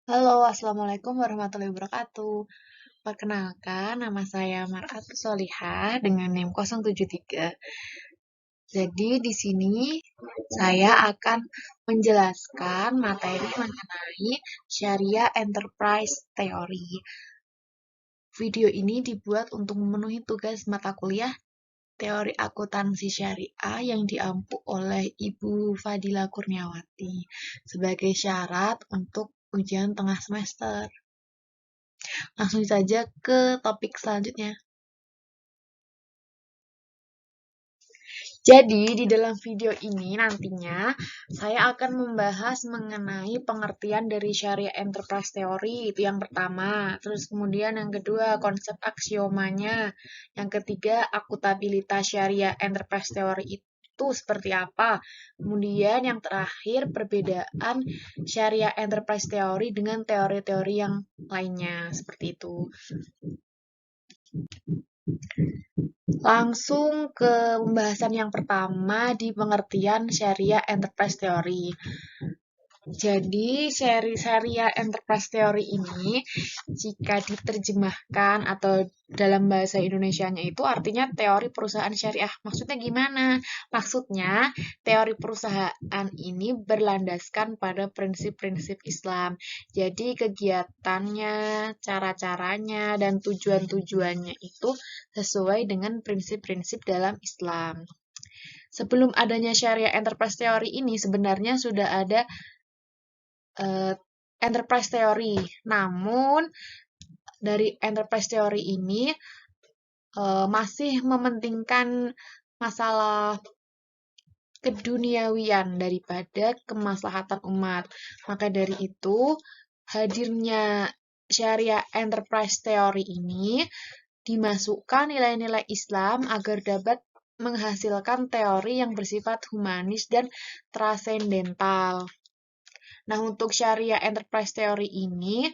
Halo, Assalamualaikum warahmatullahi wabarakatuh. Perkenalkan, nama saya Mar'atu Solihah dengan NIM 073. Jadi, di sini saya akan menjelaskan materi mengenai Syariah Enterprise Theory. Video ini dibuat untuk memenuhi tugas mata kuliah Teori Akuntansi Syariah yang diampu oleh Ibu Fadila Kurniawati sebagai syarat untuk ujian tengah semester. Langsung saja ke topik selanjutnya. Jadi, di dalam video ini nantinya saya akan membahas mengenai pengertian dari Syariah Enterprise Theory, itu yang pertama. Terus kemudian yang kedua, konsep aksiomanya. Yang ketiga, akutabilitas Syariah Enterprise Theory itu seperti apa. Kemudian yang terakhir, perbedaan Syariah Enterprise Theory dengan teori-teori yang lainnya, seperti itu. Langsung ke pembahasan yang pertama di pengertian Syariah Enterprise Theory. Jadi, Syariah Enterprise Theory ini jika diterjemahkan atau dalam bahasa Indonesianya itu artinya teori perusahaan syariah. Maksudnya gimana? Maksudnya, teori perusahaan ini berlandaskan pada prinsip-prinsip Islam. Jadi, kegiatannya, cara-caranya, dan tujuan-tujuannya itu sesuai dengan prinsip-prinsip dalam Islam. Sebelum adanya Syariah Enterprise Theory ini sebenarnya sudah ada Enterprise Theory. Namun dari Enterprise Theory ini masih mementingkan masalah keduniawian daripada kemaslahatan umat. Maka dari itu, hadirnya Syariah Enterprise Theory ini dimasukkan nilai-nilai Islam agar dapat menghasilkan teori yang bersifat humanis dan transendental. Nah, untuk Syariah Enterprise Theory ini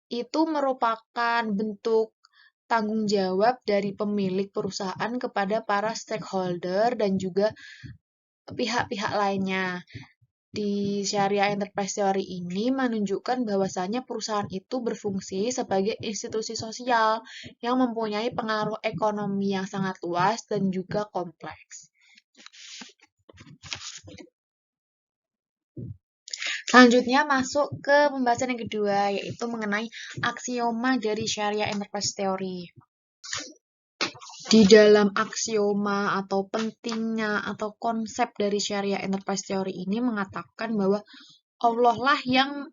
itu merupakan bentuk tanggung jawab dari pemilik perusahaan kepada para stakeholder dan juga pihak-pihak lainnya. Di Syariah Enterprise Theory ini menunjukkan bahwasannya perusahaan itu berfungsi sebagai institusi sosial yang mempunyai pengaruh ekonomi yang sangat luas dan juga kompleks. Selanjutnya masuk ke pembahasan yang kedua, yaitu mengenai aksioma dari Syariah Enterprise Theory. Di dalam aksioma atau pentingnya atau konsep dari Syariah Enterprise Theory ini mengatakan bahwa Allah lah yang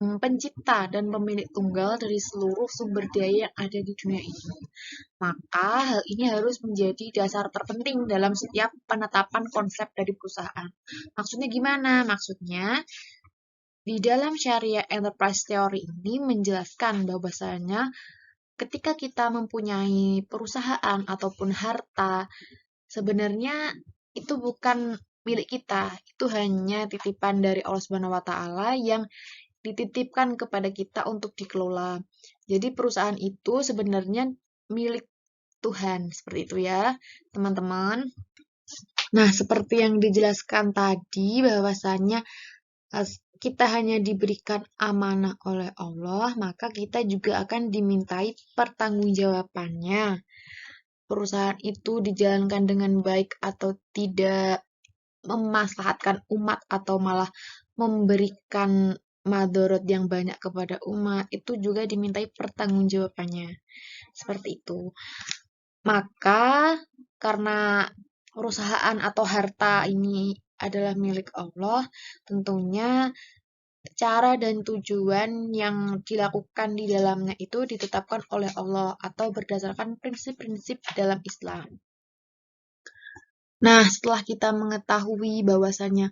pencipta dan pemilik tunggal dari seluruh sumber daya yang ada di dunia ini. Maka hal ini harus menjadi dasar terpenting dalam setiap penetapan konsep dari perusahaan. Maksudnya gimana? Maksudnya di dalam Syariah Enterprise Theory ini menjelaskan bahwasanya ketika kita mempunyai perusahaan ataupun harta, sebenarnya itu bukan milik kita, itu hanya titipan dari Allah Subhanahu wa taala yang dititipkan kepada kita untuk dikelola. Jadi perusahaan itu sebenarnya milik Tuhan, seperti itu ya, teman-teman. Nah, seperti yang dijelaskan tadi bahwasannya kita hanya diberikan amanah oleh Allah, maka kita juga akan dimintai pertanggungjawabannya. Perusahaan itu dijalankan dengan baik atau tidak, memaslahatkan umat atau malah memberikan madorot yang banyak kepada umat, itu juga dimintai pertanggungjawabannya. Seperti itu. Maka karena perusahaan atau harta ini adalah milik Allah, tentunya cara dan tujuan yang dilakukan di dalamnya itu ditetapkan oleh Allah atau berdasarkan prinsip-prinsip dalam Islam. Nah, setelah kita mengetahui bahwasannya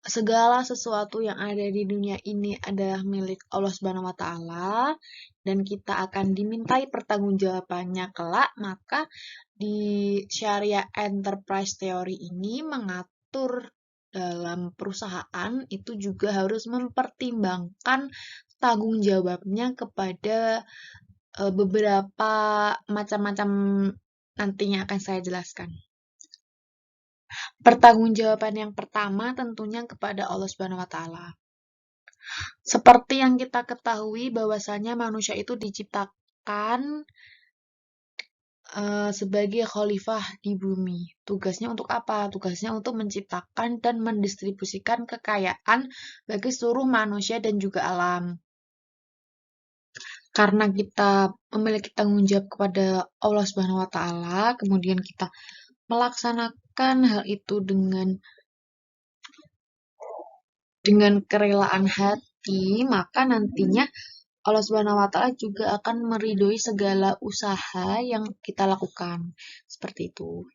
segala sesuatu yang ada di dunia ini adalah milik Allah Subhanahu wa taala dan kita akan dimintai pertanggungjawabannya kelak, maka di Syariah Enterprise Theory ini mengatur dalam perusahaan itu juga harus mempertimbangkan tanggung jawabnya kepada beberapa macam-macam nantinya akan saya jelaskan. Pertanggungjawaban yang pertama tentunya kepada Allah Subhanahu wa taala. Seperti yang kita ketahui bahwasanya manusia itu diciptakan sebagai khalifah di bumi. Tugasnya untuk apa? Tugasnya untuk menciptakan dan mendistribusikan kekayaan bagi seluruh manusia dan juga alam. Karena kita memiliki tanggung jawab kepada Allah Subhanahu wa taala, kemudian kita melaksanakan hal itu dengan kerelaan hati, maka nantinya Allah Subhanahu wa taala juga akan meridhoi segala usaha yang kita lakukan. Seperti itu.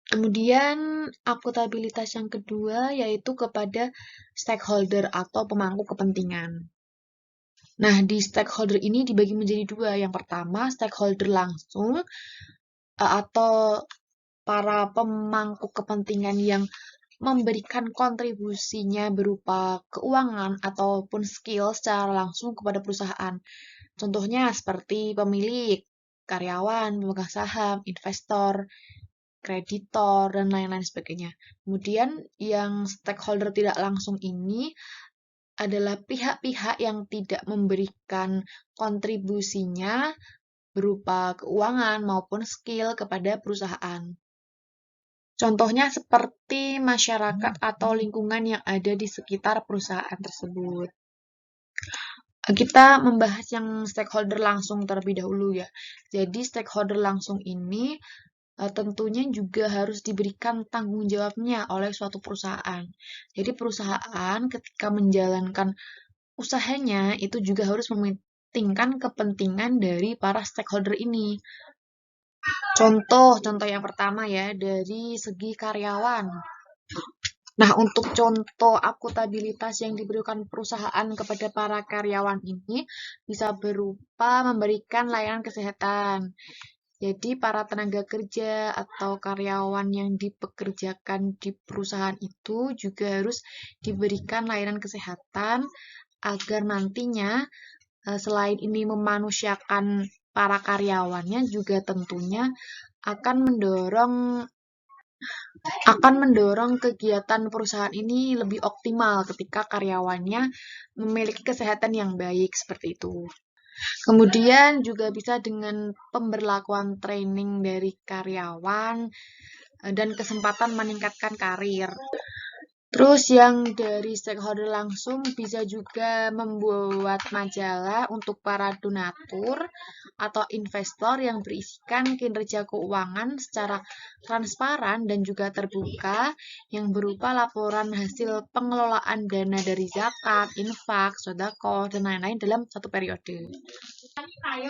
Kemudian akuntabilitas yang kedua yaitu kepada stakeholder atau pemangku kepentingan. Nah, di stakeholder ini dibagi menjadi dua. Yang pertama, stakeholder langsung atau para pemangku kepentingan yang memberikan kontribusinya berupa keuangan ataupun skill secara langsung kepada perusahaan. Contohnya seperti pemilik, karyawan, pemegang saham, investor, kreditor, dan lain-lain sebagainya. Kemudian yang stakeholder tidak langsung ini adalah pihak-pihak yang tidak memberikan kontribusinya berupa keuangan maupun skill kepada perusahaan. Contohnya seperti masyarakat atau lingkungan yang ada di sekitar perusahaan tersebut. Kita membahas yang stakeholder langsung terlebih dahulu ya. Jadi stakeholder langsung ini tentunya juga harus diberikan tanggung jawabnya oleh suatu perusahaan. Jadi perusahaan ketika menjalankan usahanya itu juga harus mementingkan kepentingan dari para stakeholder ini. Contoh yang pertama ya, dari segi karyawan. Nah, untuk contoh akuntabilitas yang diberikan perusahaan kepada para karyawan ini bisa berupa memberikan layanan kesehatan. Jadi, para tenaga kerja atau karyawan yang dipekerjakan di perusahaan itu juga harus diberikan layanan kesehatan agar nantinya selain ini memanusiakan para karyawannya juga tentunya akan mendorong kegiatan perusahaan ini lebih optimal ketika karyawannya memiliki kesehatan yang baik seperti itu. Kemudian juga bisa dengan pemberlakuan training dari karyawan dan kesempatan meningkatkan karir. Terus yang dari stakeholder langsung bisa juga membuat majalah untuk para donatur atau investor yang berisikan kinerja keuangan secara transparan dan juga terbuka yang berupa laporan hasil pengelolaan dana dari zakat, infak, sedekah, dan lain-lain dalam satu periode.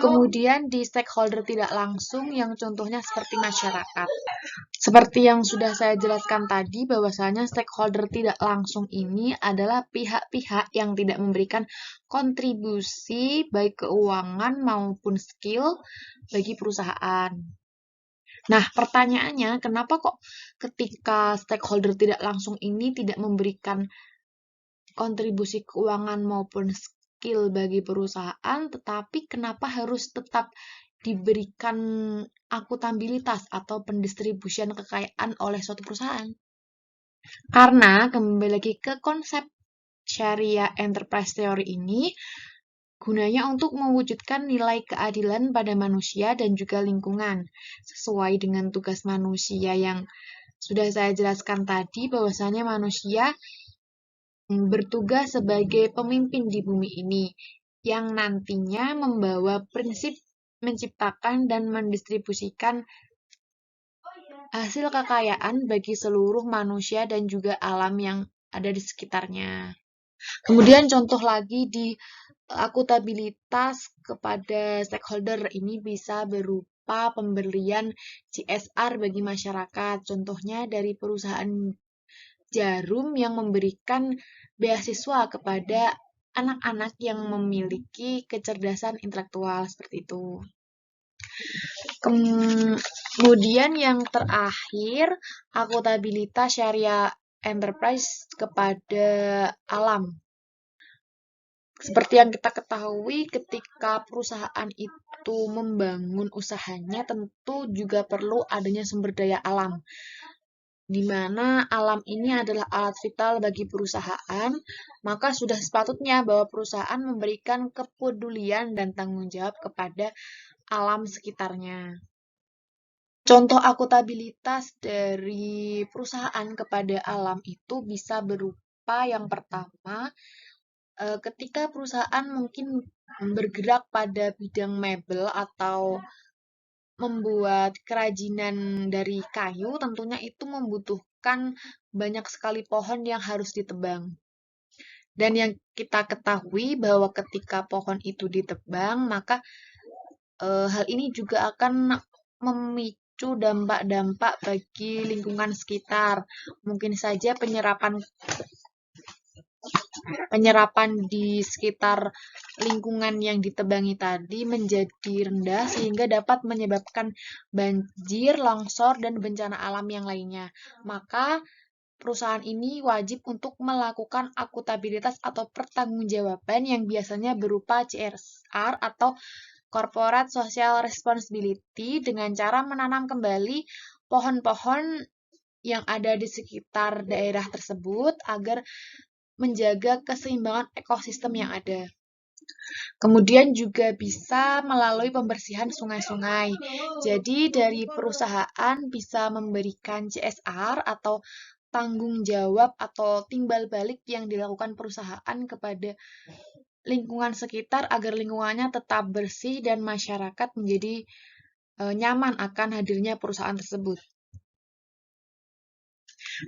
Kemudian di stakeholder tidak langsung yang contohnya seperti masyarakat. Seperti yang sudah saya jelaskan tadi, bahwasanya stakeholder tidak langsung ini adalah pihak-pihak yang tidak memberikan kontribusi baik keuangan maupun skill bagi perusahaan. Nah, pertanyaannya, kenapa kok ketika stakeholder tidak langsung ini tidak memberikan kontribusi keuangan maupun skill bagi perusahaan, tetapi kenapa harus tetap diberikan akuntabilitas atau pendistribusian kekayaan oleh suatu perusahaan? Karena kembali lagi ke konsep Syariah Enterprise Theory ini, gunanya untuk mewujudkan nilai keadilan pada manusia dan juga lingkungan, sesuai dengan tugas manusia yang sudah saya jelaskan tadi, bahwasanya manusia bertugas sebagai pemimpin di bumi ini, yang nantinya membawa prinsip menciptakan dan mendistribusikan hasil kekayaan bagi seluruh manusia dan juga alam yang ada di sekitarnya. Kemudian contoh lagi di akuntabilitas kepada stakeholder ini bisa berupa pemberian CSR bagi masyarakat. Contohnya dari perusahaan Jarum yang memberikan beasiswa kepada anak-anak yang memiliki kecerdasan intelektual seperti itu. Kemudian yang terakhir, akuntabilitas syariah enterprise kepada alam. Seperti yang kita ketahui, ketika perusahaan itu membangun usahanya, tentu juga perlu adanya sumber daya alam. di mana alam ini adalah alat vital bagi perusahaan, maka sudah sepatutnya bahwa perusahaan memberikan kepedulian dan tanggung jawab kepada alam sekitarnya. Contoh akutabilitas dari perusahaan kepada alam itu bisa berupa yang pertama, ketika perusahaan mungkin bergerak pada bidang mebel atau membuat kerajinan dari kayu, tentunya itu membutuhkan banyak sekali pohon yang harus ditebang. Dan yang kita ketahui bahwa ketika pohon itu ditebang, maka hal ini juga akan memicu dampak-dampak bagi lingkungan sekitar. Mungkin saja penyerapan di sekitar lingkungan yang ditebangi tadi menjadi rendah sehingga dapat menyebabkan banjir, longsor, dan bencana alam yang lainnya. Maka perusahaan ini wajib untuk melakukan akuntabilitas atau pertanggungjawaban yang biasanya berupa CSR atau Corporate Social Responsibility dengan cara menanam kembali pohon-pohon yang ada di sekitar daerah tersebut agar menjaga keseimbangan ekosistem yang ada. Kemudian juga bisa melalui pembersihan sungai-sungai. Jadi dari perusahaan bisa memberikan CSR atau tanggung jawab atau timbal balik yang dilakukan perusahaan kepada lingkungan sekitar agar lingkungannya tetap bersih dan masyarakat menjadi nyaman akan hadirnya perusahaan tersebut.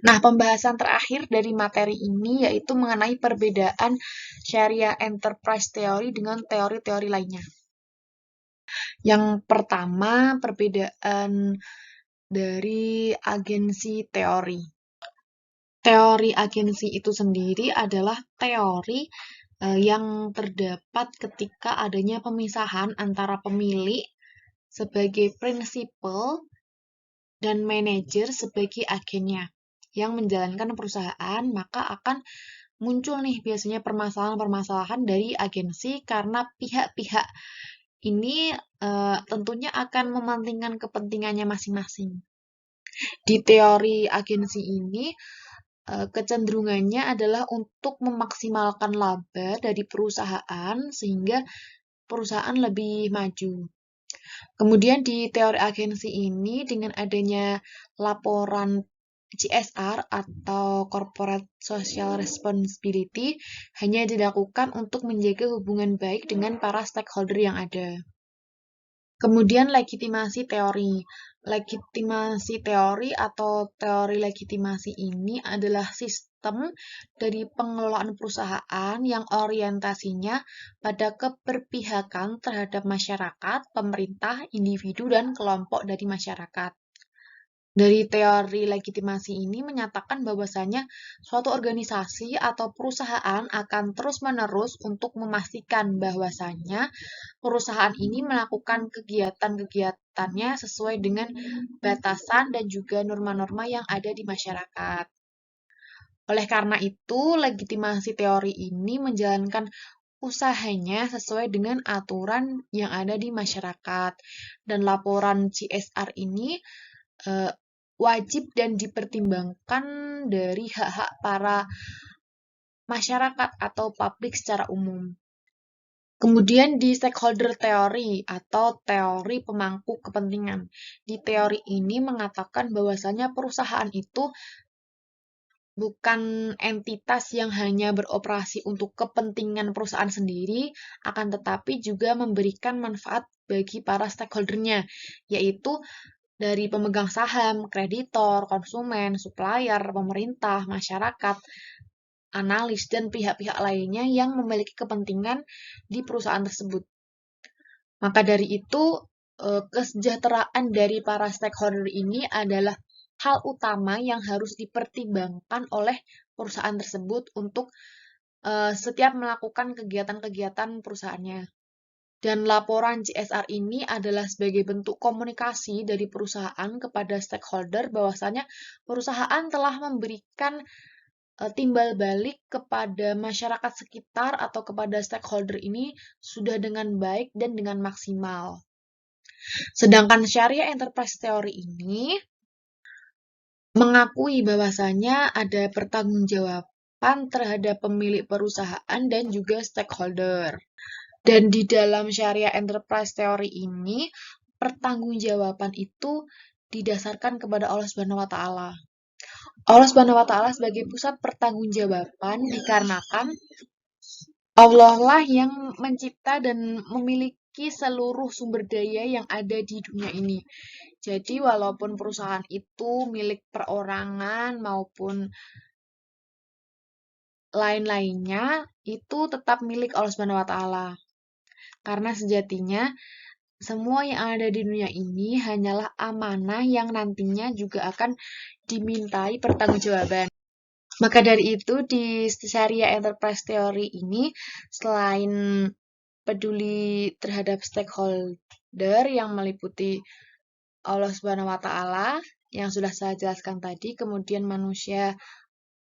Nah, pembahasan terakhir dari materi ini yaitu mengenai perbedaan Sharia Enterprise Theory dengan teori-teori lainnya. Yang pertama, perbedaan dari agensi teori. Teori agensi itu sendiri adalah teori yang terdapat ketika adanya pemisahan antara pemilik sebagai prinsipal dan manajer sebagai agennya yang menjalankan perusahaan, maka akan muncul nih biasanya permasalahan-permasalahan dari agensi karena pihak-pihak ini tentunya akan mementingkan kepentingannya masing-masing. Di teori agensi ini, kecenderungannya adalah untuk memaksimalkan laba dari perusahaan sehingga perusahaan lebih maju. Kemudian di teori agensi ini dengan adanya laporan CSR atau Corporate Social Responsibility hanya dilakukan untuk menjaga hubungan baik dengan para stakeholder yang ada. Kemudian legitimasi teori. Legitimasi teori atau teori legitimasi ini adalah sistem dari pengelolaan perusahaan yang orientasinya pada keberpihakan terhadap masyarakat, pemerintah, individu, dan kelompok dari masyarakat. Dari teori legitimasi ini menyatakan bahwasanya suatu organisasi atau perusahaan akan terus-menerus untuk memastikan bahwasanya perusahaan ini melakukan kegiatan-kegiatannya sesuai dengan batasan dan juga norma-norma yang ada di masyarakat. Oleh karena itu, legitimasi teori ini menjalankan usahanya sesuai dengan aturan yang ada di masyarakat. Dan laporan CSR ini wajib dan dipertimbangkan dari hak-hak para masyarakat atau publik secara umum. Kemudian di stakeholder teori atau teori pemangku kepentingan. Di teori ini mengatakan bahwasanya perusahaan itu bukan entitas yang hanya beroperasi untuk kepentingan perusahaan sendiri, akan tetapi juga memberikan manfaat bagi para stakeholdernya, yaitu dari pemegang saham, kreditor, konsumen, supplier, pemerintah, masyarakat, analis, dan pihak-pihak lainnya yang memiliki kepentingan di perusahaan tersebut. Maka dari itu, kesejahteraan dari para stakeholder ini adalah hal utama yang harus dipertimbangkan oleh perusahaan tersebut untuk setiap melakukan kegiatan-kegiatan perusahaannya. Dan laporan CSR ini adalah sebagai bentuk komunikasi dari perusahaan kepada stakeholder bahwasanya perusahaan telah memberikan timbal balik kepada masyarakat sekitar atau kepada stakeholder ini sudah dengan baik dan dengan maksimal. Sedangkan Sharia Enterprise Theory ini mengakui bahwasanya ada pertanggungjawaban terhadap pemilik perusahaan dan juga stakeholder. Dan di dalam syariah enterprise theory ini, pertanggungjawaban itu didasarkan kepada Allah Subhanahu wa taala. Allah Subhanahu wa taala sebagai pusat pertanggungjawaban dikarenakan Allah lah yang mencipta dan memiliki seluruh sumber daya yang ada di dunia ini. Jadi walaupun perusahaan itu milik perorangan maupun lain-lainnya, itu tetap milik Allah Subhanahu wa taala. Karena sejatinya semua yang ada di dunia ini hanyalah amanah yang nantinya juga akan dimintai pertanggungjawaban. Maka dari itu, di Syariah Enterprise Theory ini, selain peduli terhadap stakeholder yang meliputi Allah Subhanahu wa taala yang sudah saya jelaskan tadi, kemudian manusia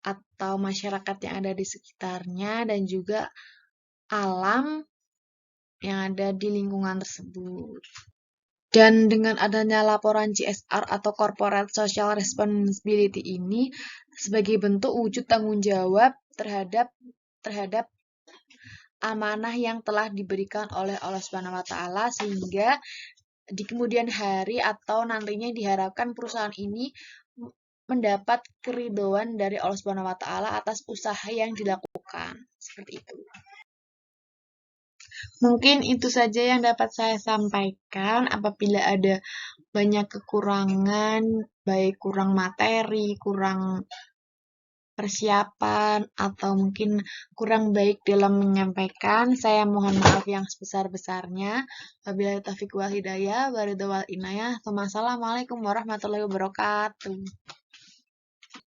atau masyarakat yang ada di sekitarnya dan juga alam yang ada di lingkungan tersebut. Dan dengan adanya laporan CSR atau Corporate Social Responsibility ini sebagai bentuk wujud tanggung jawab terhadap amanah yang telah diberikan oleh Allah Subhanahu wa taala sehingga di kemudian hari atau nantinya diharapkan perusahaan ini mendapat keridhaan dari Allah Subhanahu wa taala atas usaha yang dilakukan. Seperti itu. Mungkin itu saja yang dapat saya sampaikan. Apabila ada banyak kekurangan, baik kurang materi, kurang persiapan, atau mungkin kurang baik dalam menyampaikan, saya mohon maaf yang sebesar-besarnya. Wabillahi taufiq wal hidayah, waridha wal inayah. Wassalamualaikum warahmatullahi wabarakatuh.